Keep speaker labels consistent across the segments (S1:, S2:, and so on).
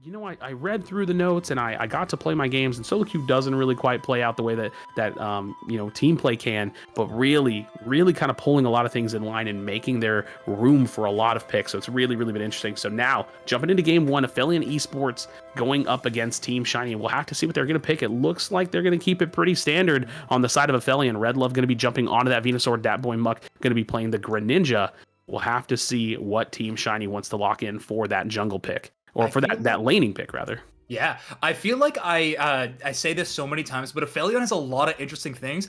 S1: You know, I read through the notes and I got to play my games, and solo queue doesn't really quite play out the way that team play can, but really kind of pulling a lot of things in line and making their room for a lot of picks. So it's really been interesting. So now jumping into game one, Aphelion Esports going up against Team Shiny, and we'll have to see what they're going to pick. It looks like they're going to keep it pretty standard on the side of Aphelion. Red Love going to be jumping onto that Venusaur. Dat Boy Muck going to be playing the Greninja. We'll have to see what Team Shiny wants to lock in for that jungle pick. Or
S2: I
S1: for
S2: feel
S1: that laning pick, rather.
S2: Yeah, I feel like I say this so many times, but Aphelion has a lot of interesting things.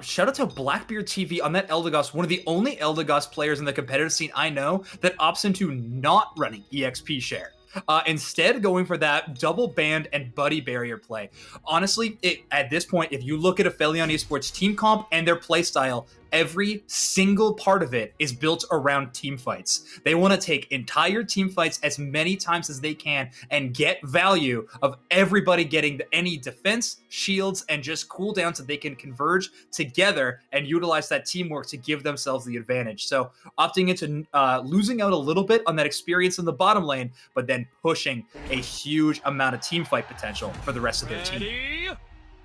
S2: Shout out to Blackbeard TV on that Eldegoss, one of the only Eldegoss players in the competitive scene I know that opts into not running EXP share. Instead going for that double band and buddy barrier play. Honestly, at this point, if you look at Aphelion Esports team comp and their playstyle, every single part of it is built around team fights. They want to take entire team fights as many times as they can and get value of everybody getting any defense, shields, and just cooldowns so they can converge together and utilize that teamwork to give themselves the advantage. So opting into losing out a little bit on that experience in the bottom lane, but then pushing a huge amount of team fight potential for the rest of their team.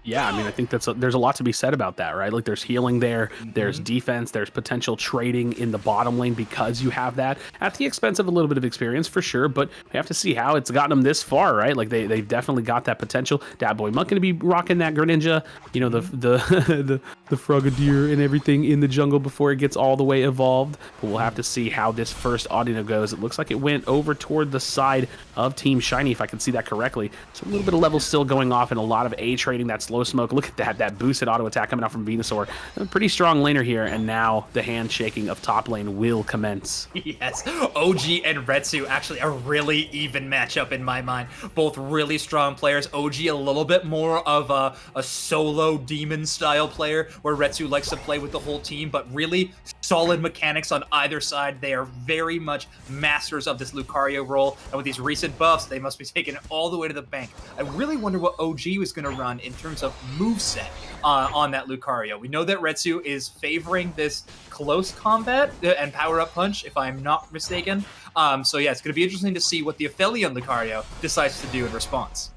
S1: Yeah, I mean, I think there's a lot to be said about that, right? Like, there's healing there, there's defense, there's potential trading in the bottom lane because you have that at the expense of a little bit of experience for sure. But we have to see how it's gotten them this far, right? Like they've definitely got that potential. Dat Boy Muck gonna be rocking that Greninja, you know, the Frogadier and everything in the jungle before it gets all the way evolved. But we'll have to see how this first audio goes. It looks like it went over toward the side of Team Shiny, if I can see that correctly. So a little bit of levels still going off and a lot of A trading. That slow smoke. Look at that boosted auto attack coming out from Venusaur. A pretty strong laner here, and now the handshaking of top lane will commence.
S2: Yes, OG and Retsu actually a really even matchup in my mind. Both really strong players. OG a little bit more of a solo demon style player, where Retsu likes to play with the whole team, but really solid mechanics on either side. They are very much masters of this Lucario role, and with these recent buffs, they must be taking it all the way to the bank. I really wonder what OG was going to run in terms of moveset on that Lucario. We know that Retsu is favoring this close combat and power-up punch, if I'm not mistaken. So yeah, it's going to be interesting to see what the Aphelion Lucario decides to do in response.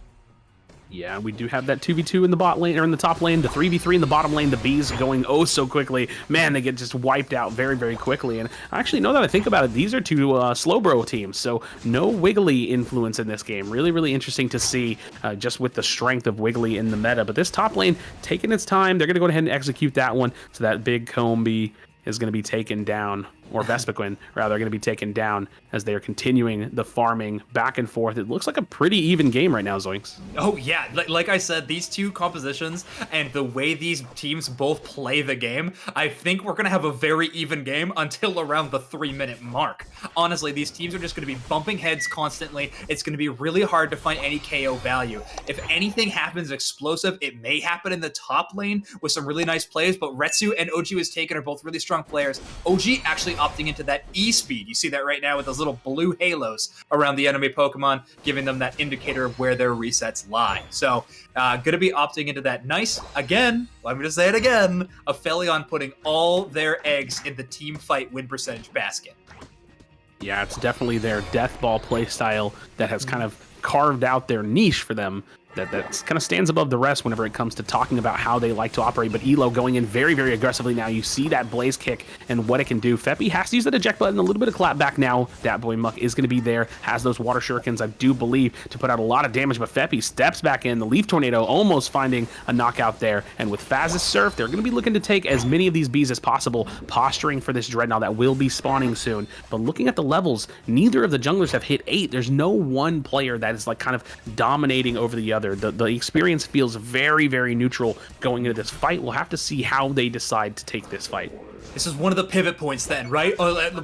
S1: Yeah, we do have that 2v2 in the bot lane, or in the top lane, the 3v3 in the bottom lane, the bees going oh so quickly. Man, they get just wiped out very quickly. And actually, now that I think about it, these are two Slowbro teams, so no Wiggly influence in this game. Really interesting to see, just with the strength of Wiggly in the meta. But this top lane, taking its time, they're going to go ahead and execute that one, so that big Combi is going to be taken down, or Vespiquen, rather, going to be taken down as they are continuing the farming back and forth. It looks like a pretty even game right now, Zoinks.
S2: Oh, yeah. Like I said, these two compositions and the way these teams both play the game, I think we're going to have a very even game until around the 3-minute mark. Honestly, these teams are just going to be bumping heads constantly. It's going to be really hard to find any KO value. If anything happens explosive, it may happen in the top lane with some really nice plays, but Retsu and OG was taken are both really strong players. OG actually opting into that E-speed. You see that right now with those little blue halos around the enemy Pokemon, giving them that indicator of where their resets lie. So, gonna be opting into that nice, again, let me just say it again, Aphelion putting all their eggs in the team fight win percentage basket.
S1: Yeah, it's definitely their death ball play style that has kind of carved out their niche for them. That kind of stands above the rest whenever it comes to talking about how they like to operate. But Elo going in very aggressively now. You see that Blaze Kick and what it can do. Feppy has to use that eject button, a little bit of clap back now. Dat Boy Muck is going to be there, has those water shurikens, I do believe, to put out a lot of damage. But Feppy steps back in. The Leaf Tornado almost finding a knockout there. And with Faz's Surf, they're going to be looking to take as many of these bees as possible, posturing for this Dreadnought that will be spawning soon. But looking at the levels, neither of the junglers have hit 8. There's no one player that is like kind of dominating over the other. The experience feels very neutral going into this fight. We'll have to see how they decide to take this fight.
S2: This is one of the pivot points then, right?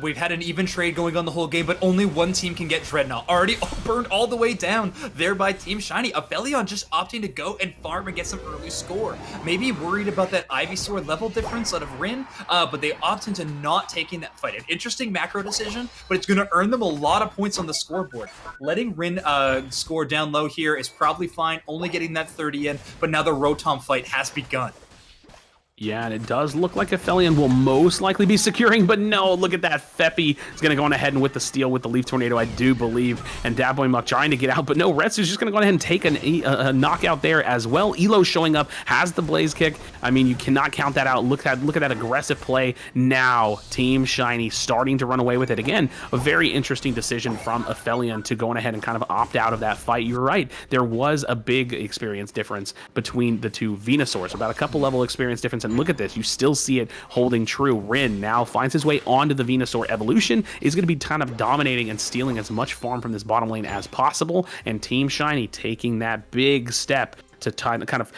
S2: We've had an even trade going on the whole game, but only one team can get Dreadnought. Already burned all the way down there by Team Shiny. Aphelion just opting to go and farm and get some early score. Maybe worried about that Ivysaur level difference out of Rin, but they opt into not taking that fight. An interesting macro decision, but it's going to earn them a lot of points on the scoreboard. Letting Rin score down low here is probably fine, only getting that 30 in, but now the Rotom fight has begun.
S1: Yeah, and it does look like Aphelion will most likely be securing, but no, look at that. Feppy is going to go on ahead and with the steal with the Leaf Tornado, I do believe, and Dabboy Muck trying to get out, but no, Retsu's just going to go ahead and take a knockout there as well. Elo showing up, has the Blaze Kick. I mean, you cannot count that out. Look at that aggressive play. Now, Team Shiny starting to run away with it. Again, a very interesting decision from Aphelion to go on ahead and kind of opt out of that fight. You're right, there was a big experience difference between the two Venusaurs, about a couple level experience difference. And look at this, you still see it holding true. Rin now finds his way onto the Venusaur evolution, is going to be kind of dominating and stealing as much farm from this bottom lane as possible, and Team Shiny taking that big step to kind of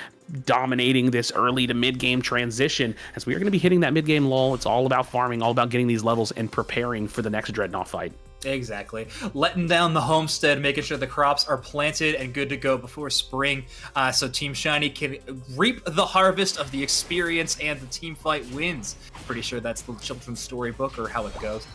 S1: dominating this early to mid game transition, as we are going to be hitting that mid game lull. It's all about farming, all about getting these levels and preparing for the next Dreadnought fight.
S2: Exactly. Letting down the homestead, making sure the crops are planted and good to go before spring, so Team Shiny can reap the harvest of the experience and the team fight wins. Pretty sure that's the children's storybook or how it goes.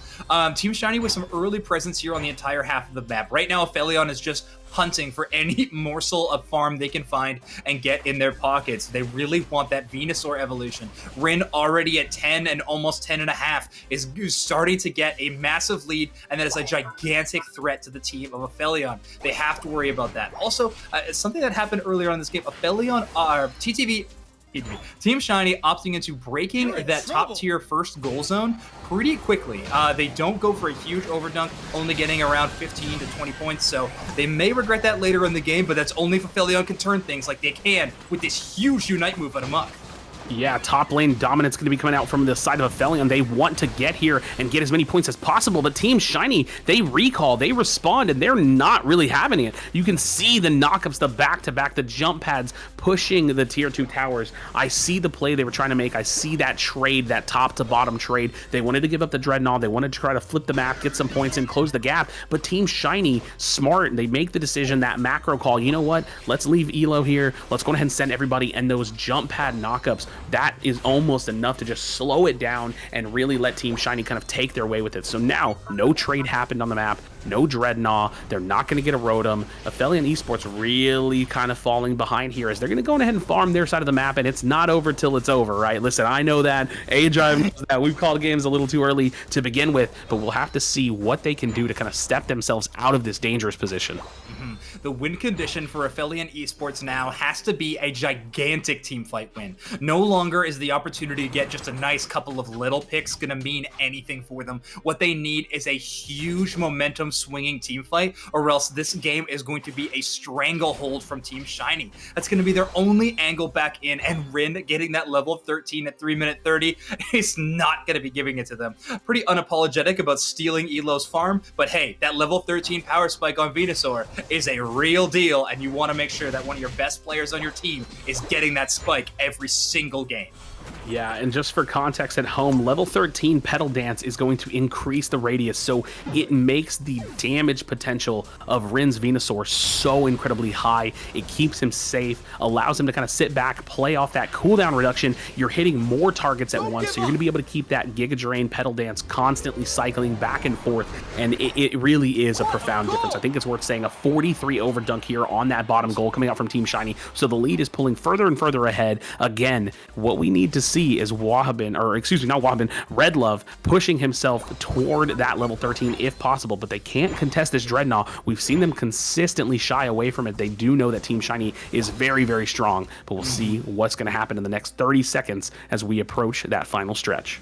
S2: Team Shiny with some early presence here on the entire half of the map. Right now, Aphelion is just hunting for any morsel of farm they can find and get in their pockets. They really want that Venusaur evolution. Rin already at 10 and almost 10 and a half is starting to get a massive lead, and that is a gigantic threat to the team of Aphelion. They have to worry about that. Also, something that happened earlier on in this game, Aphelion, Team Shiny opting into breaking that top tier first goal zone pretty quickly. They don't go for a huge overdunk, only getting around 15 to 20 points, so they may regret that later in the game, but that's only if Aphelion can turn things like they can with this huge Unite move on Amok.
S1: Yeah, top lane dominance going to be coming out from the side of Aphelion. They want to get here and get as many points as possible, but Team Shiny, they recall, they respond, and they're not really having it. You can see the knockups, the back-to-back, the jump pads pushing the tier 2 towers. I see the play they were trying to make. I see that trade, that top-to-bottom trade. They wanted to give up the Dreadnought. They wanted to try to flip the map, get some points in, close the gap, but Team Shiny, smart, they make the decision, that macro call, you know what, let's leave Elo here, let's go ahead and send everybody, and those jump pad knockups, that is almost enough to just slow it down and really let Team Shiny kind of take their way with it. So now, no trade happened on the map, no Dreadnought, they're not going to get a Rotom. Aphelion Esports really kind of falling behind here as they're going to go ahead and farm their side of the map, and it's not over till it's over, right? Listen, I know that, Adrive knows that, we've called games a little too early to begin with, but we'll have to see what they can do to kind of step themselves out of this dangerous position.
S2: The win condition for Aphelion Esports now has to be a gigantic teamfight win. No longer is the opportunity to get just a nice couple of little picks going to mean anything for them. What they need is a huge momentum swinging teamfight, or else this game is going to be a stranglehold from Team Shiny. That's going to be their only angle back in, and Rin getting that level 13 at 3 minute 30 is not going to be giving it to them. Pretty unapologetic about stealing Elo's farm, but hey, that level 13 power spike on Venusaur is a real deal, and you want to make sure that one of your best players on your team is getting that spike every single game.
S1: Yeah, and just for context at home, level 13 Petal Dance is going to increase the radius, so it makes the damage potential of Rin's Venusaur so incredibly high. It keeps him safe, allows him to kind of sit back, play off that cooldown reduction. You're hitting more targets at once, so you're going to be able to keep that Giga Drain Petal Dance constantly cycling back and forth, and it really is a profound difference. I think it's worth saying a 43 overdunk here on that bottom goal coming out from Team Shiny, so the lead is pulling further and further ahead. Again, what we need to see is Redlove pushing himself toward that level 13 if possible, but they can't contest this Dreadnought. We've seen them consistently shy away from it. They do know that Team Shiny is very, very strong, but we'll see what's going to happen in the next 30 seconds as we approach that final stretch.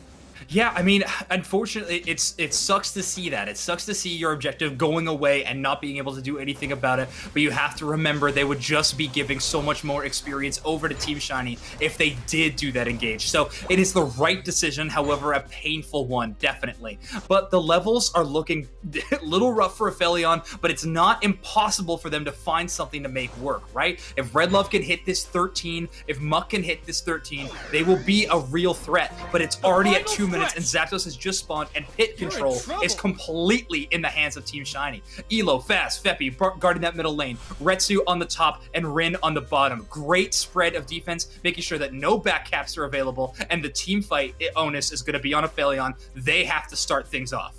S2: Yeah, I mean, unfortunately, it sucks to see that. It sucks to see your objective going away and not being able to do anything about it, but you have to remember they would just be giving so much more experience over to Team Shiny if they did do that engage. So it is the right decision, however, a painful one, definitely. But the levels are looking a little rough for Aphelion, but it's not impossible for them to find something to make work, right? If Redlove can hit this 13, if Muck can hit this 13, they will be a real threat, but it's already at 2 minutes, and Zapdos has just spawned, and pit control is completely in the hands of Team Shiny. Elo, Fast, Feppy guarding that middle lane, Retsu on the top, and Rin on the bottom. Great spread of defense, making sure that no back caps are available, and the team fight onus is going to be on Aphelion. They have to start things off.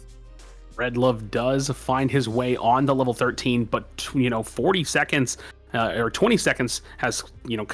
S1: Redlove does find his way on the level 13, but 40 seconds. or 20 seconds has, you know,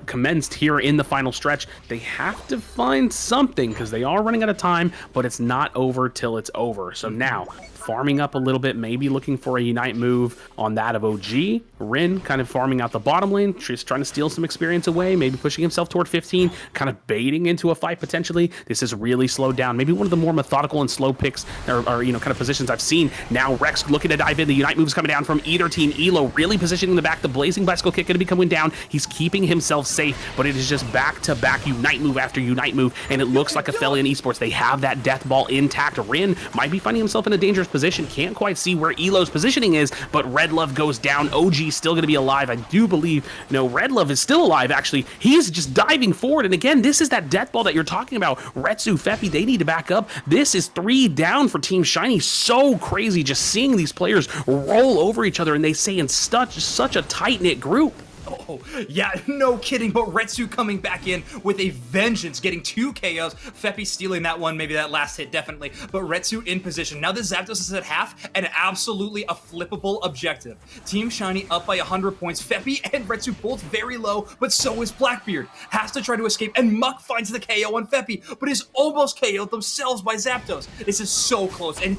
S1: commenced here in the final stretch. They have to find something because they are running out of time, but it's not over till it's over. So now, farming up a little bit, maybe looking for a Unite move on that of OG. Rin kind of farming out the bottom lane, just trying to steal some experience away, maybe pushing himself toward 15, kind of baiting into a fight potentially. This is really slowed down. Maybe one of the more methodical and slow picks or you know, kind of positions I've seen. Now Rex looking to dive in. The Unite moves coming down from either team. Elo really positioning in the back. The blazing bicycle kick going to be coming down. He's keeping himself safe, but it is just back-to-back Unite move after Unite move, and it looks like Aphelion Esports, they have that death ball intact. Rin might be finding himself in a dangerous position. Can't quite see where Elo's positioning is, but Red Love goes down. OG still going to be alive. I do believe, no, Red Love is still alive, actually. He's just diving forward, and again, this is that death ball that you're talking about. Retsu, Feppy, they need to back up. This is 3 down for Team Shiny. So crazy just seeing these players roll over each other, and they say in such a tight-knit group.
S2: Oh, yeah, no kidding, but Retsu coming back in with a vengeance, getting 2 KOs. Feppy stealing that one, maybe that last hit, definitely, but Retsu in position. Now the Zapdos is at half, and absolutely a flippable objective. Team Shiny up by 100 points. Feppy and Retsu both very low, but so is Blackbeard. Has to try to escape, and Muck finds the KO on Feppy, but is almost KO'd themselves by Zapdos. This is so close, and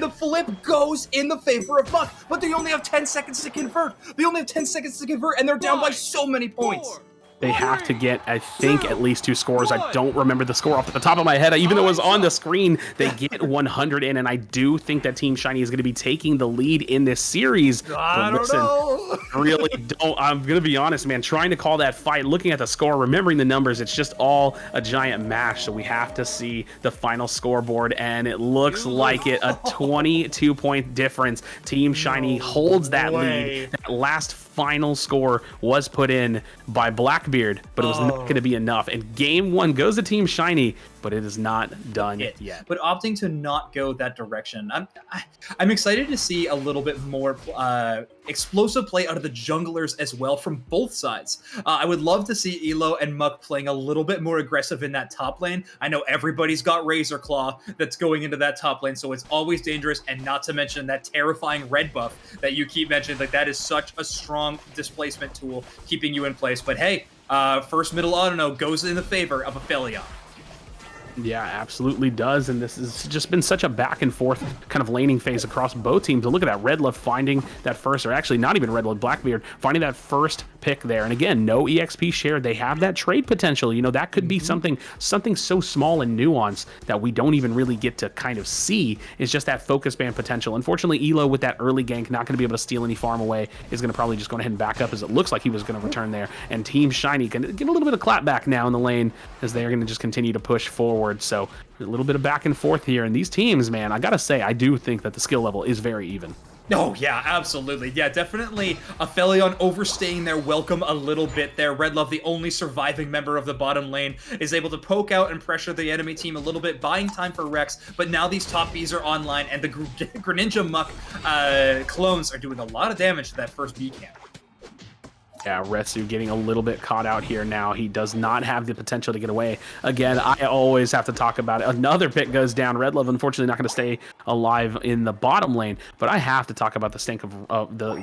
S2: the flip goes in the favor of Muck, but they only have 10 seconds to convert. And they're down by so many points.
S1: They have to get, I think, at least 2 scores. I don't remember the score off the top of my head. Even though it was on the screen, they get 100 in, and I do think that Team Shiny is going to be taking the lead in this series.
S2: I don't know.
S1: Really don't. I'm going to be honest, man. Trying to call that fight, looking at the score, remembering the numbers, it's just all a giant mash. So we have to see the final scoreboard, and it looks like it, a 22-point difference. Team Shiny holds that lead. That last final score was put in by Blackbeard, but it was not going to be enough. And game 1 goes to Team Shiny, but it is not done yet.
S2: But opting to not go that direction, I'm excited to see a little bit more explosive play out of the junglers as well from both sides. I would love to see Elo and Muck playing a little bit more aggressive in that top lane. I know everybody's got Razor Claw that's going into that top lane, so it's always dangerous, and not to mention that terrifying red buff that you keep mentioning. Like, that is such a strong displacement tool keeping you in place. But hey, first middle auto goes in the favor of Aphelion.
S1: Yeah, absolutely does, and this has just been such a back and forth kind of laning phase across both teams. And look at that, Red Love finding that first, or actually not even Red Love, Blackbeard finding that first pick there. And again, no EXP shared. They have that trade potential. You know, that could be something so small and nuanced that we don't even really get to kind of see. It's just that focus band potential. Unfortunately, Elo with that early gank, not going to be able to steal any farm away, is going to probably just go ahead and back up, as it looks like he was going to return there. And Team Shiny can get a little bit of clap back now in the lane, as they are going to just continue to push forward. So a little bit of back and forth here, and these teams, man, I gotta say, I do think that the skill level is very even.
S2: Oh, yeah, absolutely. Yeah, definitely Aphelion overstaying their welcome a little bit there. Red Love, the only surviving member of the bottom lane, is able to poke out and pressure the enemy team a little bit, buying time for Rex, but now these top Bs are online, and the Greninja Muck clones are doing a lot of damage to that first B camp.
S1: Yeah, Retsu getting a little bit caught out here now. He does not have the potential to get away. Again, I always have to talk about it. Another pick goes down. Red Love, unfortunately, not going to stay alive in the bottom lane, but I have to talk about the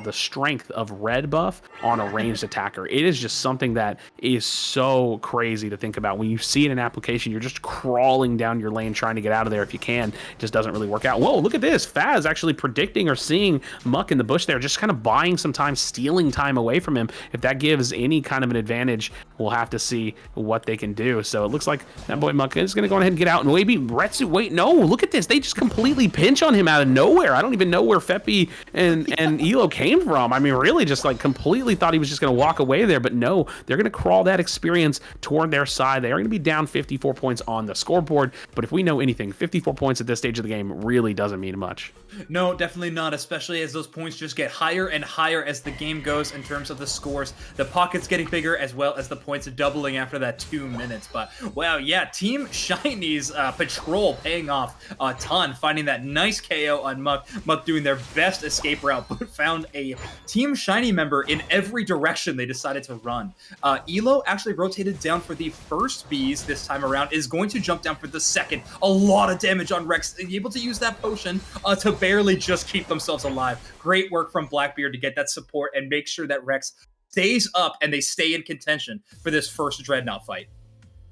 S1: the strength of Red Buff on a ranged attacker. It is just something that is so crazy to think about. When you see it in application, you're just crawling down your lane trying to get out of there if you can. It just doesn't really work out. Whoa, look at this. Faz actually predicting or seeing Muck in the bush there, just kind of buying some time, stealing time away from him. If that gives any kind of an advantage, we'll have to see what they can do. So it looks like that boy Muck is going to go ahead and get out. And maybe Retsu, wait, no, look at this. They just completely pinch on him out of nowhere. I don't even know where Feppy and Elo came from. I mean, really just like completely thought he was just going to walk away there. But no, they're going to crawl that experience toward their side. They are going to be down 54 points on the scoreboard. But if we know anything, 54 points at this stage of the game really doesn't mean much.
S2: No, definitely not, especially as those points just get higher and higher as the game goes in terms of the scores. The pocket's getting bigger as well as the points doubling after that 2 minutes. But wow, yeah, Team Shiny's patrol paying off a ton, finding that that. Nice KO on Muck. Muck doing their best escape route, but found a Team Shiny member in every direction they decided to run. Elo actually rotated down for the first bees this time around, is going to jump down for the second. A lot of damage on Rex, able to use that potion to barely just keep themselves alive. Great work from Blackbeard to get that support and make sure that Rex stays up and they stay in contention for this first Dreadnought fight.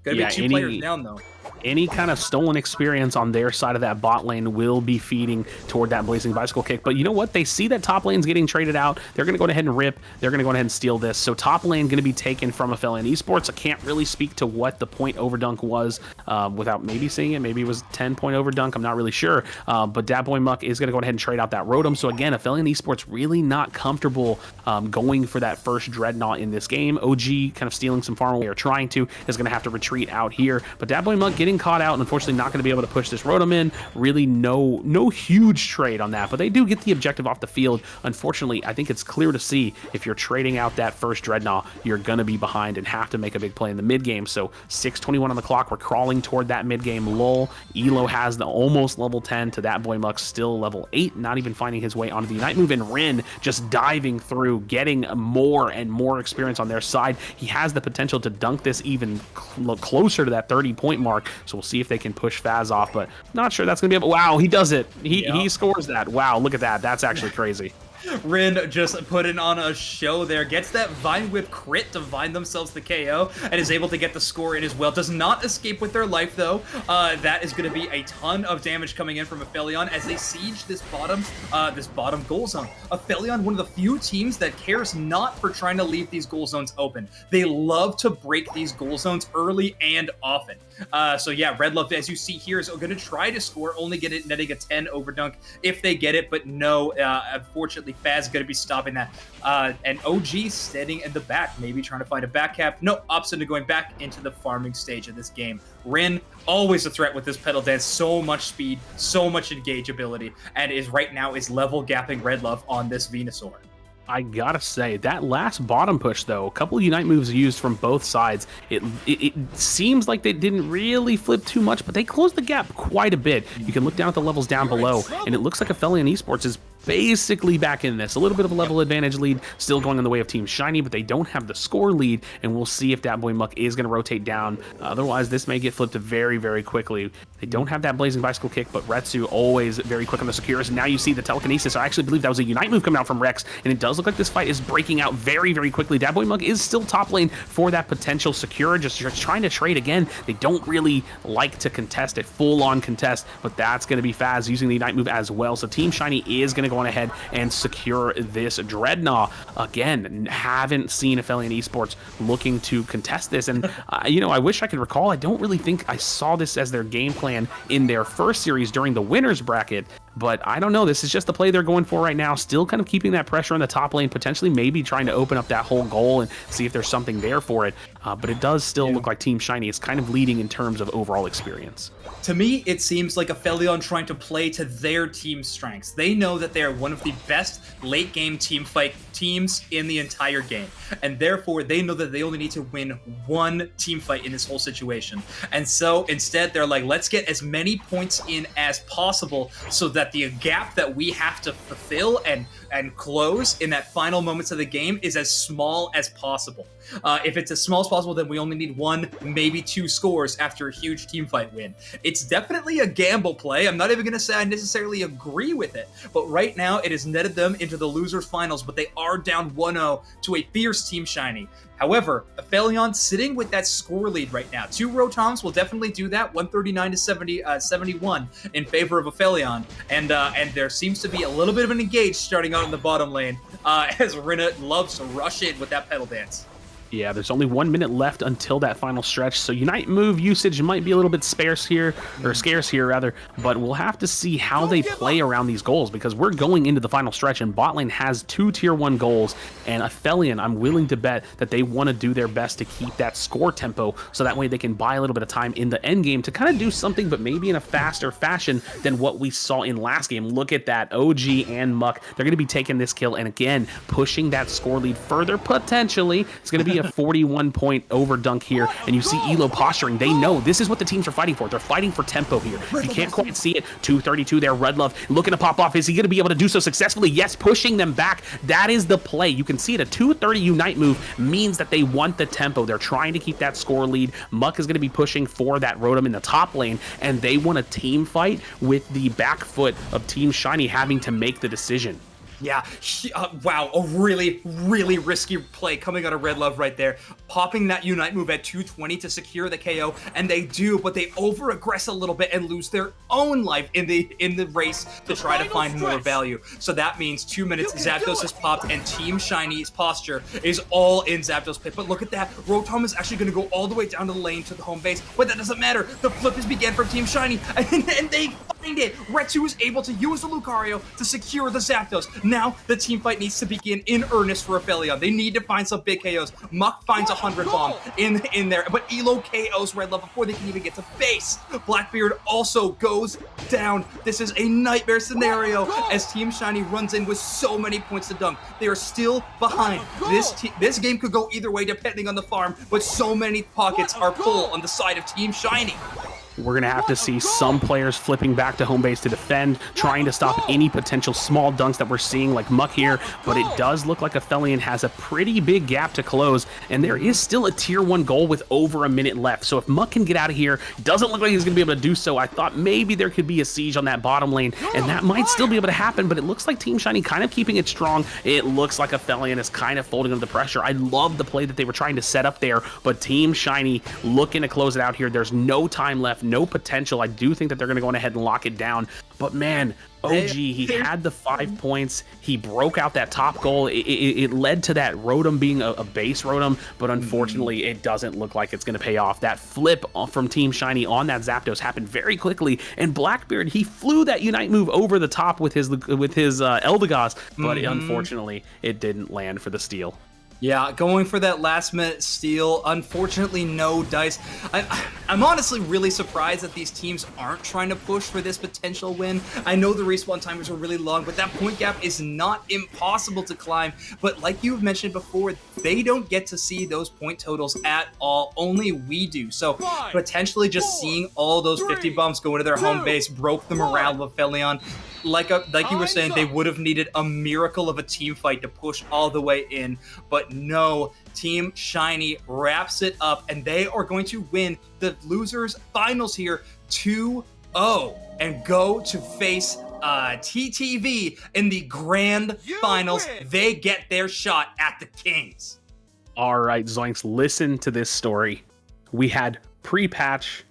S2: Gonna be two players down, though.
S1: Any kind of stolen experience on their side of that bot lane will be feeding toward that Blazing Bicycle kick. But you know what? They see that top lane's getting traded out. They're going to go ahead and rip. They're going to go ahead and steal this. So top lane going to be taken from Aphelion Esports. I can't really speak to what the point overdunk was without maybe seeing it. Maybe it was 10-point overdunk. I'm not really sure. But Dadboy Muck is going to go ahead and trade out that Rotom. So again, Aphelion Esports really not comfortable going for that first Dreadnought in this game. OG kind of stealing some farm away, or trying to, is going to have to retreat out here. But Dadboy Muck getting caught out, and unfortunately not going to be able to push this Rotom in. Really no huge trade on that, but they do get the objective off the field. Unfortunately, I think it's clear to see if you're trading out that first Dreadnought, you're going to be behind and have to make a big play in the mid game. So 6:21 on the clock, we're crawling toward that mid game lull. Elo has the almost level 10 to that boy Muck, still level 8, not even finding his way onto the Unite move, and Rin just diving through, getting more and more experience on their side. He has the potential to dunk this even closer to that 30-point mark, so we'll see if they can push Faz off, but not sure that's gonna be able. Wow, he does it. He scores that. Wow, look at that. That's actually crazy.
S2: Rin just putting on a show there, gets that Vine Whip crit to vine themselves the KO, and is able to get the score in as well. Does not escape with their life, though. That is going to be a ton of damage coming in from Aphelion as they siege this bottom goal zone. Aphelion, one of the few teams that cares not for trying to leave these goal zones open. They love to break these goal zones early and often. So yeah, Red Love, as you see here, is going to try to score, only get it netting a 10 overdunk if they get it, but no, unfortunately, Faz is going to be stopping that. And OG standing in the back, maybe trying to find a back cap. No, opposite to going back into the farming stage of this game. Rin, always a threat with this pedal dance. So much speed, so much engageability, and is right now is level gapping Red Love on this Venusaur.
S1: I gotta say, that last bottom push, though, a couple of Unite moves used from both sides. It seems like they didn't really flip too much, but they closed the gap quite a bit. You can look down at the levels down below, and it looks like Aphelion Esports is basically back in this. A little bit of a level advantage lead still going in the way of Team Shiny, but they don't have the score lead, and we'll see if that boy Muck is going to rotate down. Otherwise, this may get flipped very, very quickly. They don't have that Blazing Bicycle kick, but Retsu always very quick on the secures. And now you see the telekinesis. I actually believe that was a Unite move coming out from Rex, and it does look like this fight is breaking out very, very quickly. That boy Muck is still top lane for that potential secure, just trying to trade again. They don't really like to contest it, full-on contest, but that's going to be Faz using the Unite move as well. So Team Shiny is going to go on ahead and secure this Dreadnought. Again, haven't seen Aphelion Esports looking to contest this, and you know, I wish I could recall. I don't really think I saw this as their game plan in their first series during the winners bracket, but I don't know. This is just the play they're going for right now, still kind of keeping that pressure on the top lane, potentially maybe trying to open up that whole goal and see if there's something there for it, but it does still look like Team Shiny is kind of leading in terms of overall experience.
S2: To me, it seems like Aphelion trying to play to their team's strengths. They know that they are one of the best late game team fight teams in the entire game, and therefore they know that they only need to win one team fight in this whole situation. And so instead they're like, let's get as many points in as possible so that the gap that we have to fulfill and close in that final moments of the game is as small as possible. If it's as small as possible, then we only need one, maybe two scores after a huge team fight win. It's definitely a gamble play. I'm not even going to say I necessarily agree with it, but right now it has netted them into the losers finals, but they are down 1-0 to a fierce Team Shiny. However, Aphelion sitting with that score lead right now. 2 Rotoms will definitely do that, 139 to 71 in favor of Aphelion, and there seems to be a little bit of an engage starting out in the bottom lane as Rinna loves to rush in with that pedal dance.
S1: Yeah, there's only 1 minute left until that final stretch, so Unite move usage might be a little bit scarce here, but we'll have to see how they play around these goals, because we're going into the final stretch, and bot lane has 2 tier 1 goals, and Aphelion, I'm willing to bet that they want to do their best to keep that score tempo, so that way they can buy a little bit of time in the end game to kind of do something, but maybe in a faster fashion than what we saw in last game. Look at that, OG and Muck, they're going to be taking this kill, and again, pushing that score lead further, potentially. It's going to be a 41-point overdunk here, and you see Elo posturing. They know this is what the teams are fighting for. They're fighting for tempo here. You can't quite see it. 232 there. Red Love looking to pop off. Is he going to be able to do so successfully? Yes, pushing them back. That is the play. You can see it. A 230 Unite move means that they want the tempo. They're trying to keep that score lead. Muck is going to be pushing for that Rotom in the top lane, and they want a team fight with the back foot of Team Shiny having to make the decision.
S2: Yeah, wow, a really, really risky play coming out of Red Love right there. Popping that Unite move at 220 to secure the KO, and they do, but they over-aggress a little bit and lose their own life in the race to try to find more value. So that means 2 minutes, Zapdos has popped, and Team Shiny's posture is all in Zapdos' pit. But look at that, Rotom is actually going to go all the way down to the lane to the home base, but that doesn't matter. The flip is began from Team Shiny, and they find it. Retsu is able to use the Lucario to secure the Zapdos. Now, the team fight needs to begin in earnest for Aphelion. They need to find some big KOs. Muck finds a 100 bomb in there, but Elo KOs Red Love before they can even get to base. Blackbeard also goes down. This is a nightmare scenario as Team Shiny runs in with so many points to dunk. They are still behind. This game could go either way depending on the farm, but so many pockets are full on the side of Team Shiny.
S1: We're going to have to see some players flipping back to home base to defend, trying to stop any potential small dunks that we're seeing like Muck here, but it does look like Aphelion has a pretty big gap to close, and there is still a tier 1 goal with over a minute left. So if Muck can get out of here, doesn't look like he's going to be able to do so. I thought maybe there could be a siege on that bottom lane, and that might still be able to happen, but it looks like Team Shiny kind of keeping it strong. It looks like Aphelion is kind of folding under the pressure. I love the play that they were trying to set up there, but Team Shiny looking to close it out here. There's no time left, no potential. I do think that they're going to go ahead and lock it down, but man, OG, he had the 5 points. He broke out that top goal. It led to that Rotom being a base Rotom, but unfortunately, it doesn't look like it's going to pay off. That flip from Team Shiny on that Zapdos happened very quickly, and Blackbeard, he flew that Unite move over the top with his Eldegoss, but unfortunately, it didn't land for the steal.
S2: Yeah, going for that last-minute steal. Unfortunately, no dice. I'm honestly really surprised that these teams aren't trying to push for this potential win. I know the respawn timers are really long, but that point gap is not impossible to climb. But like you've mentioned before, they don't get to see those point totals at all. Only we do. So potentially just seeing all those 50 bombs go into their home base broke the morale of Aphelion. Like you were saying, they would have needed a miracle of a team fight to push all the way in, but no, Team Shiny wraps it up, and they are going to win the losers finals here 2-0 and go to face TTV in the grand finals. They get their shot at the Kings.
S1: All right, Zoinks, listen to this story. We had pre-patch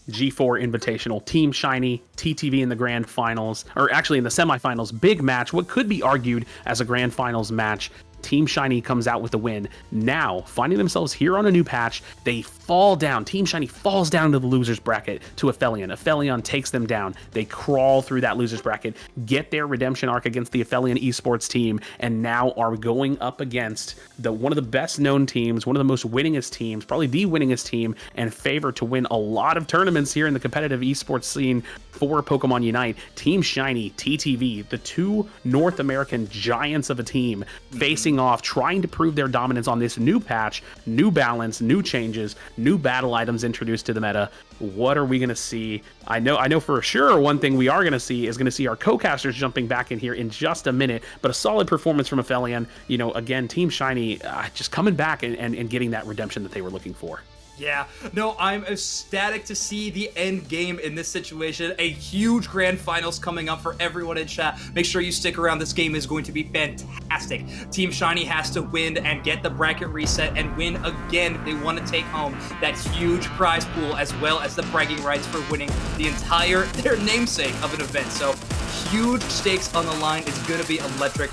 S1: G4 Invitational, Team Shiny, TTV in the grand finals, or actually in the semifinals, big match, what could be argued as a grand finals match. Team Shiny comes out with a win. Now, finding themselves here on a new patch, they fall down. Team Shiny falls down to the losers bracket to Aphelion. Aphelion takes them down. They crawl through that losers bracket, get their redemption arc against the Aphelion Esports team, and now are going up against one of the best known teams, one of the most winningest teams, probably the winningest team, and favored to win a lot of tournaments here in the competitive esports scene for Pokemon Unite. Team Shiny, TTV, the two North American giants of a team, facing off, trying to prove their dominance on this new patch, new balance, new changes, new battle items introduced to the meta. What are we going to see? I know for sure one thing we are going to see is our co-casters jumping back in here in just a minute, but a solid performance from Aphelion. You know, again, Team Shiny just coming back and getting that redemption that they were looking for.
S2: Yeah, no, I'm ecstatic to see the end game in this situation. A huge grand finals coming up for everyone in chat. Make sure you stick around. This game is going to be fantastic. Team Shiny has to win and get the bracket reset and win again if they want to take home that huge prize pool, as well as the bragging rights for winning their namesake of an event. So huge stakes on the line. It's going to be electric.